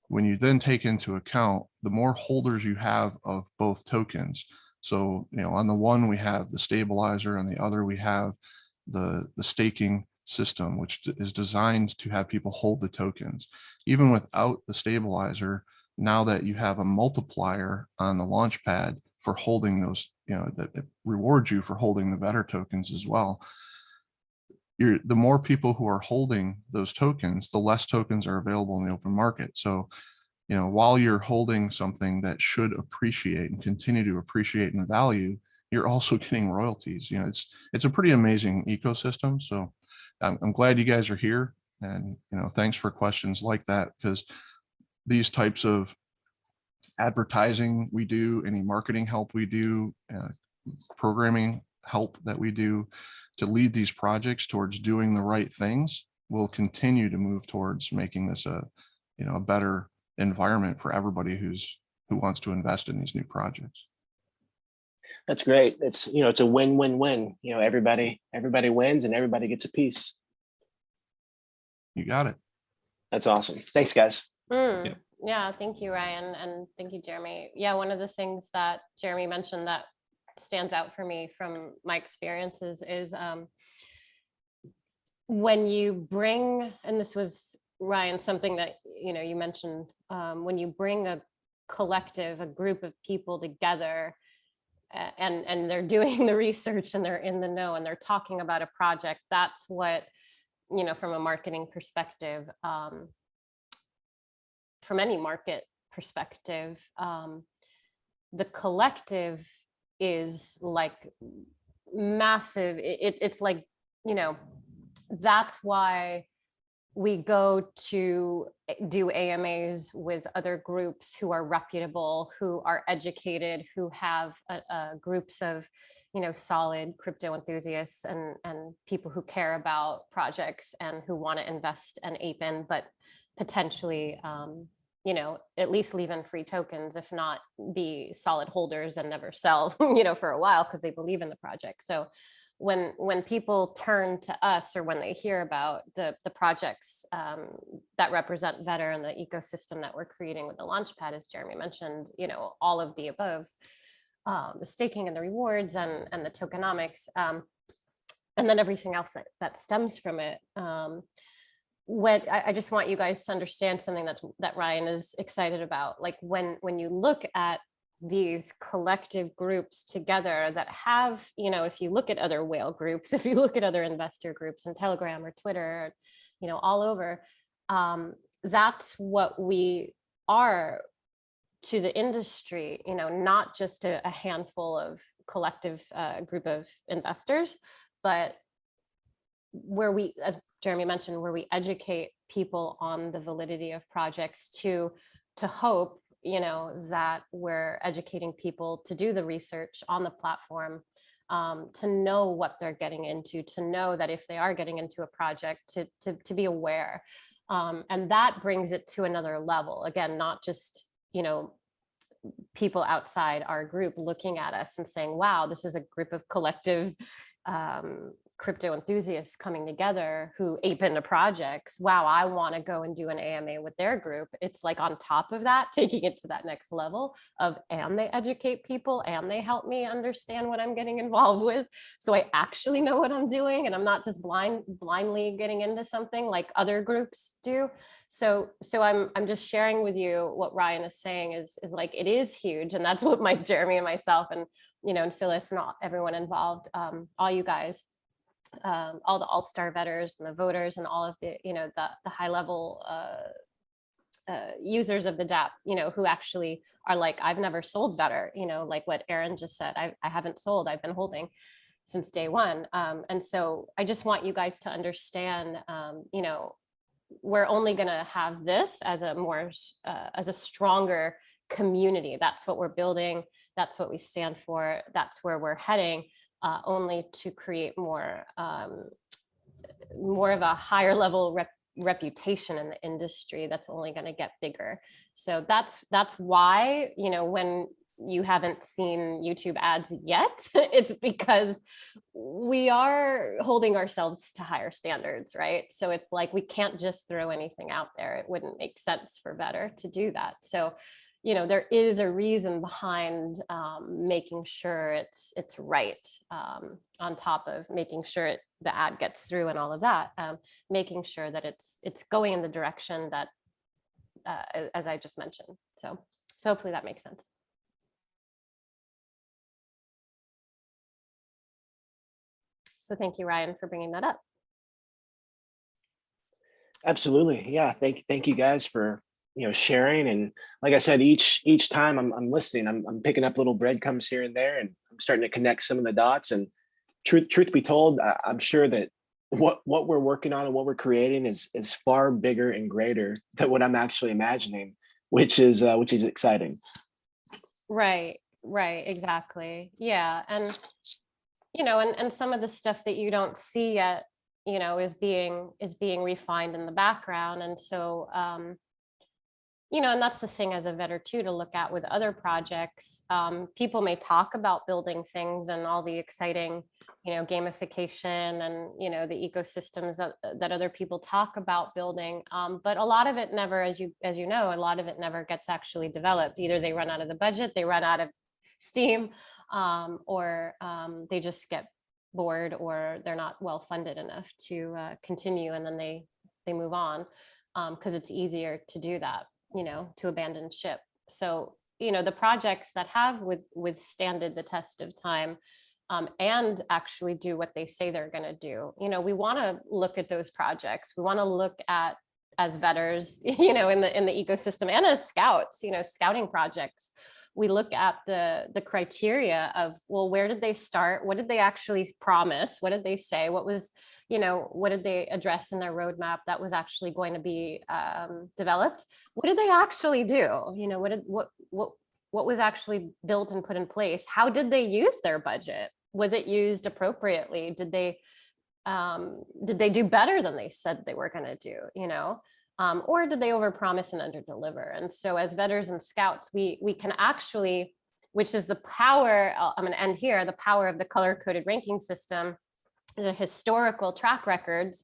when you then take into account the more holders you have of both tokens. So, on the one we have the stabilizer, on the other we have the staking system, which is designed to have people hold the tokens. Even without the stabilizer, now that you have a multiplier on the launch pad for holding those, that it rewards you for holding the better tokens as well. The more people who are holding those tokens, the less tokens are available in the open market. So, while you're holding something that should appreciate and continue to appreciate in value, you're also getting royalties. It's a pretty amazing ecosystem. So I'm glad you guys are here, and thanks for questions like that, because these types of advertising we do, any marketing help we do, programming help that we do to lead these projects towards doing the right things will continue to move towards making this a better environment for everybody who wants to invest in these new projects. That's great. It's a win-win-win. Everybody wins and everybody gets a piece. You got it. That's awesome. Thanks, guys. Yeah. Yeah, thank you, Ryan, and thank you, Jeremy. Yeah, one of the things that Jeremy mentioned that stands out for me from my experiences is when you bring, and this was, Ryan, something that you mentioned, when you bring a collective, a group of people together, and they're doing the research and they're in the know and they're talking about a project, that's what, from a marketing perspective, from any market perspective, the collective is like massive. It's like, that's why we go to do AMAs with other groups who are reputable, who are educated, who have groups of, solid crypto enthusiasts and people who care about projects and who want to invest and ape in, but potentially, at least leave in free tokens, if not be solid holders and never sell, for a while because they believe in the project. So when people turn to us, or when they hear about the projects that represent Vetter and the ecosystem that we're creating with the Launchpad, as Jeremy mentioned, all of the above, the staking and the rewards and the tokenomics, and then everything else that stems from it. I just want you guys to understand something that Ryan is excited about. Like when you look at these collective groups together that have, if you look at other whale groups, if you look at other investor groups in Telegram or Twitter, all over, that's what we are to the industry, not just a handful of collective group of investors, but where we, as Jeremy mentioned, where we educate people on the validity of projects to hope, that we're educating people to do the research on the platform, to know what they're getting into, to know that if they are getting into a project, to be aware. And that brings it to another level. Again, not just, people outside our group looking at us and saying, wow, this is a group of collective crypto enthusiasts coming together who ape into projects. Wow, I want to go and do an AMA with their group. It's like on top of that, taking it to that next level of, and they educate people and they help me understand what I'm getting involved with. So I actually know what I'm doing and I'm not just blindly getting into something like other groups do. So I'm just sharing with you what Ryan is saying is like, it is huge. And that's what Mike, Jeremy, and myself, and, and Phyllis and everyone involved, all you guys, all the all-star vetters and the voters and all of the, the high level users of the dApp, who actually are like, I've never sold vetter, like what Aaron just said, I haven't sold, I've been holding since day one. And so I just want you guys to understand, we're only going to have this as a stronger community. That's what we're building. That's what we stand for. That's where we're heading, only to create more of a higher level reputation in the industry that's only going to get bigger. So that's why, when you haven't seen YouTube ads yet, it's because we are holding ourselves to higher standards, right? So it's like, we can't just throw anything out there. It wouldn't make sense for Vetter to do that. So, there is a reason behind making sure it's right, on top of making sure the ad gets through and all of that, making sure that it's going in the direction that, as I just mentioned. So hopefully that makes sense. So thank you, Ryan, for bringing that up. Absolutely. Yeah. Thank you guys for, sharing. And like I said, each time I'm listening, I'm picking up little breadcrumbs here and there, and I'm starting to connect some of the dots. And truth be told, I'm sure that what we're working on and what we're creating is far bigger and greater than what I'm actually imagining, which is exciting. Right, exactly. Yeah. And and some of the stuff that you don't see yet, is being refined in the background. And so, and that's the thing as a vetter too, to look at with other projects. People may talk about building things and all the exciting, gamification and, the ecosystems that other people talk about building. But a lot of it never, as you know, a lot of it never gets actually developed. Either they run out of the budget, they run out of steam, or they just get bored, or they're not well funded enough to continue, and then they move on, because it's easier to do that, to abandon ship. So the projects that have withstanded the test of time, and actually do what they say they're going to do, we want to look at those projects. We want to look at, as vetters, in the ecosystem, and as scouts, scouting projects. We look at the criteria of, well, where did they start? What did they actually promise? What did they say? What was, what did they address in their roadmap that was actually going to be developed? What did they actually do? What was actually built and put in place? How did they use their budget? Was it used appropriately? Did they do better than they said they were going to do? Or did they overpromise and underdeliver? And so as vetters and scouts, we can actually, which is the power, I'm going to end here, the power of the color-coded ranking system, the historical track records,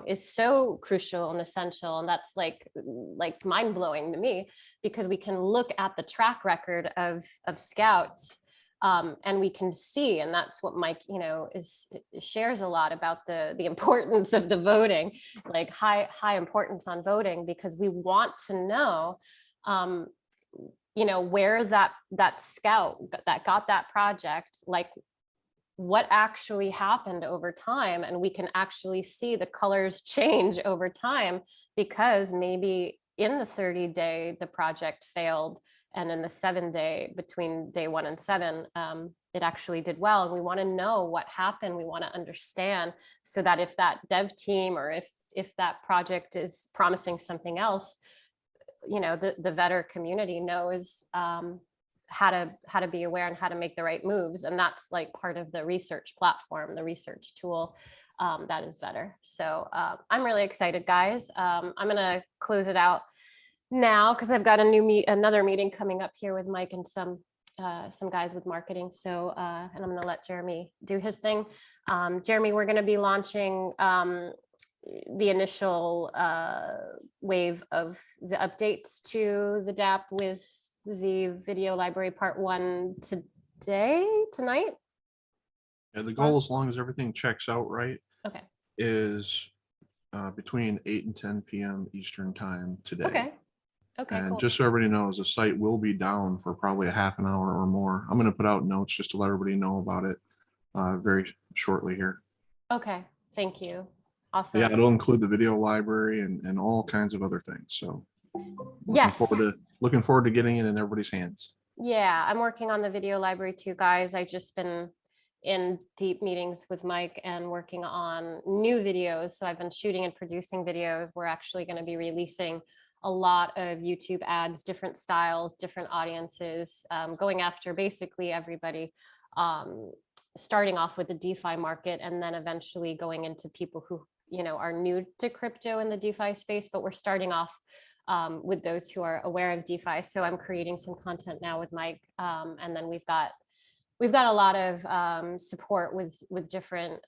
is so crucial and essential. And that's like mind-blowing to me, because we can look at the track record of scouts, and we can see, and that's what Mike, shares a lot about the importance of the voting, like high importance on voting, because we want to know, where that scout that got that project, like what actually happened over time. And we can actually see the colors change over time, because maybe in the 30-day, the project failed. And in the 7-day, between day 1 and 7, it actually did well. And we want to know what happened. We want to understand, so that if that dev team, or if that project is promising something else, the vetter community knows how to be aware and how to make the right moves. And that's like part of the research platform, the research tool, that is Vetter. So I'm really excited, guys. I'm going to close it out now, because I've got another meeting coming up here with Mike and some guys with marketing. So and I'm going to let Jeremy do his thing. Jeremy, we're going to be launching the initial wave of the updates to the dApp with the video library part 1 tonight. Yeah, the goal, as long as everything checks out right, Okay. is between 8 and 10 p.m. Eastern time today. Okay. Okay. And Cool. just so everybody knows, the site will be down for probably a half an hour or more. I'm going to put out notes just to let everybody know about it very shortly here. Okay. Thank you. Awesome. Yeah, it'll include the video library and all kinds of other things. So Yes. looking forward to getting it in everybody's hands. Yeah, I'm working on the video library too, guys. I just been in deep meetings with Mike and working on new videos. So I've been shooting and producing videos. We're actually going to be releasing a lot of YouTube ads, different styles, different audiences, going after basically everybody, starting off with the DeFi market and then eventually going into people who, you know, are new to crypto in the DeFi space, but we're starting off with those who are aware of DeFi. So I'm creating some content now with Mike, and then we've got a lot of support with different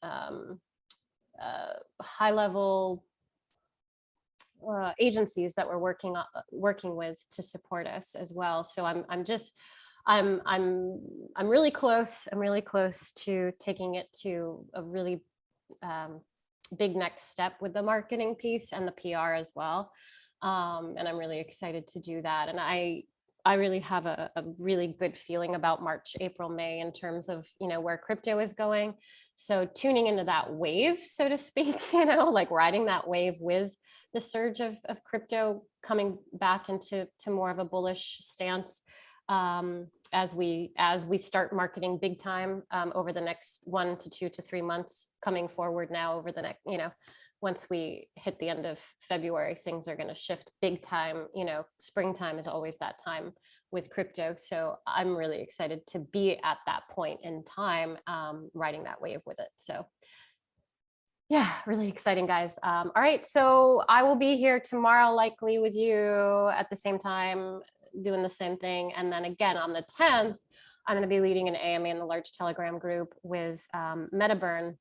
high level agencies that we're working with to support us as well. So I'm really close. I'm really close to taking it to a really big next step with the marketing piece and the PR as well. And I'm really excited to do that. And I really have a really good feeling about March, April, May in terms of, you know, where crypto is going. So tuning into that wave, so to speak, you know, like riding that wave with the surge of crypto coming back into more of a bullish stance as we start marketing big time over the next 1 to 2 to 3 months coming forward now over the next, you know, once we hit the end of February, things are going to shift big time. You know, springtime is always that time with crypto. So I'm really excited to be at that point in time, riding that wave with it. So yeah, really exciting, guys. All right, so I will be here tomorrow likely with you at the same time, doing the same thing. And then again, on the 10th, I'm going to be leading an AMA in the large Telegram group with MetaBurn,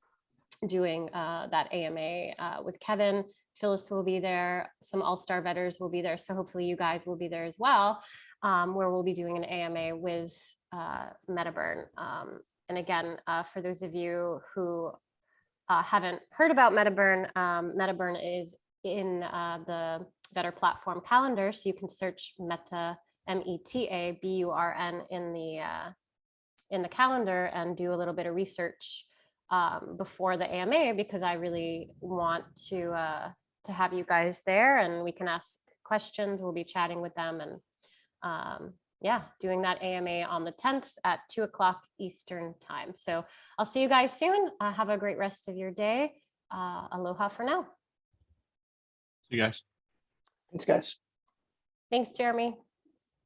doing that AMA with Kevin. Phyllis will be there. Some all-star bettors will be there. So hopefully you guys will be there as well, where we'll be doing an AMA with MetaBurn. And again, for those of you who haven't heard about MetaBurn, MetaBurn is in the Better Platform calendar. So you can search Meta, METABURN in the calendar and do a little bit of research before the AMA, because I really want to have you guys there and we can ask questions. We'll be chatting with them and yeah, doing that AMA on the 10th at 2 o'clock Eastern time. So I'll see you guys soon. Have a great rest of your day. Aloha for now. See you guys. Thanks, guys. Thanks, Jeremy.